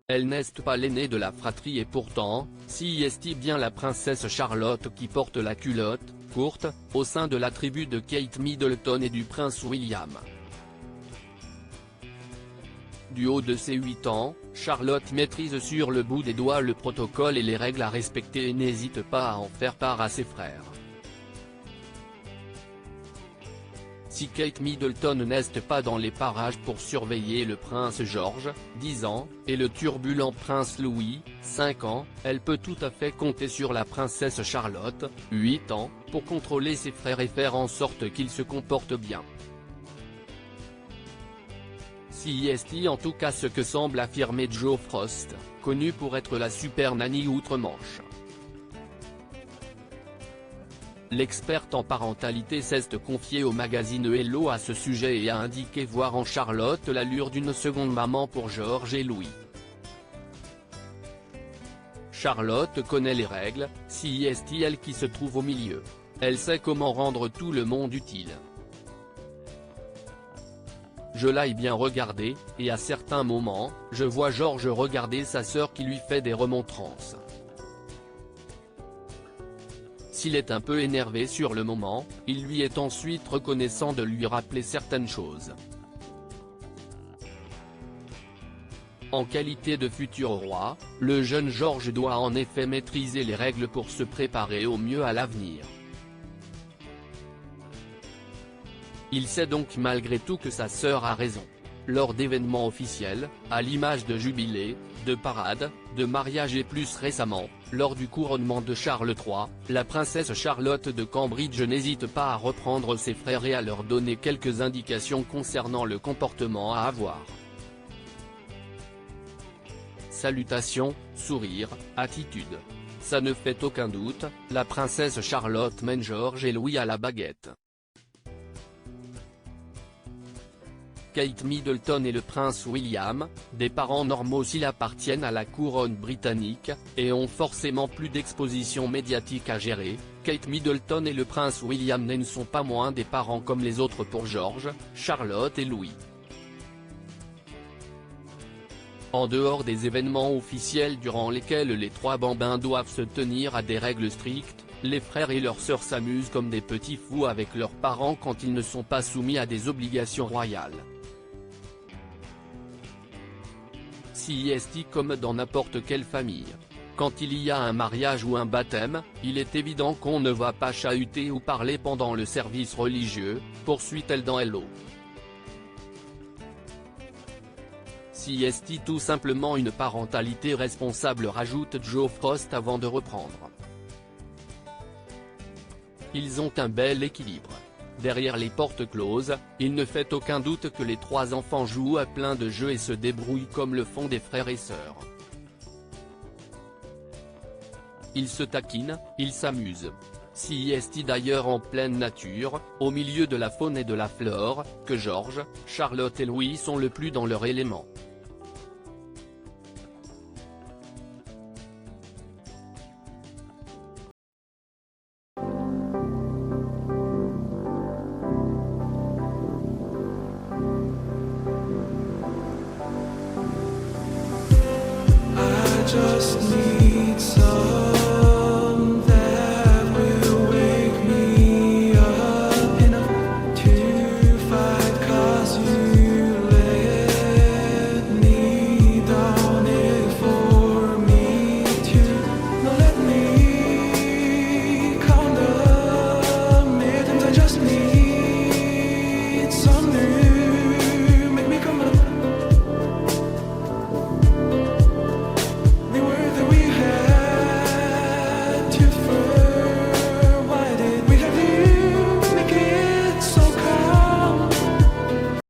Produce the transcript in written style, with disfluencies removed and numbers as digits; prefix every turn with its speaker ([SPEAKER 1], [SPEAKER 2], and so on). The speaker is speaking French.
[SPEAKER 1] Elle n'est pas l'aînée de la fratrie et pourtant, si est bien la princesse Charlotte qui porte la culotte courte, au sein de la tribu de Kate Middleton et du prince William. Du haut de ses 8 ans, Charlotte maîtrise sur le bout des doigts le protocole et les règles à respecter et n'hésite pas à en faire part à ses frères. Si Kate Middleton n'est pas dans les parages pour surveiller le prince George, 10 ans, et le turbulent prince Louis, 5 ans, elle peut tout à fait compter sur la princesse Charlotte, 8 ans, pour contrôler ses frères et faire en sorte qu'ils se comportent bien. Si en tout cas ce que semble affirmer Jo Frost, connue pour être la super nanny outre-Manche. L'experte en parentalité s'est confiée au magazine Hello à ce sujet et a indiqué voir en Charlotte l'allure d'une seconde maman pour George et Louis. Charlotte connaît les règles, si elle qui se trouve au milieu. Elle sait comment rendre tout le monde utile. Je l'ai bien regardé, et à certains moments, je vois George regarder sa sœur qui lui fait des remontrances. S'il est un peu énervé sur le moment, il lui est ensuite reconnaissant de lui rappeler certaines choses. En qualité de futur roi, le jeune George doit en effet maîtriser les règles pour se préparer au mieux à l'avenir. Il sait donc malgré tout que sa sœur a raison. Lors d'événements officiels, à l'image de jubilés, de parades, de mariages et plus récemment, lors du couronnement de Charles III, la princesse Charlotte de Cambridge n'hésite pas à reprendre ses frères et à leur donner quelques indications concernant le comportement à avoir. Salutations, sourires, attitude. Ça ne fait aucun doute, la princesse Charlotte mène George et Louis à la baguette. Kate Middleton et le prince William, des parents normaux s'ils appartiennent à la couronne britannique, et ont forcément plus d'exposition médiatique à gérer, Kate Middleton et le prince William ne sont pas moins des parents comme les autres pour George, Charlotte et Louis. En dehors des événements officiels durant lesquels les trois bambins doivent se tenir à des règles strictes, les frères et leurs sœurs s'amusent comme des petits fous avec leurs parents quand ils ne sont pas soumis à des obligations royales. Si comme dans n'importe quelle famille. Quand il y a un mariage ou un baptême, il est évident qu'on ne va pas chahuter ou parler pendant le service religieux, poursuit-elle dans Hello. Si tout simplement une parentalité responsable, rajoute Jo Frost avant de reprendre. Ils ont un bel équilibre. Derrière les portes closes, il ne fait aucun doute que les trois enfants jouent à plein de jeux et se débrouillent comme le font des frères et sœurs. Ils se taquinent, ils s'amusent. Si d'ailleurs en pleine nature, au milieu de la faune et de la flore, que George, Charlotte et Louis sont le plus dans leur élément.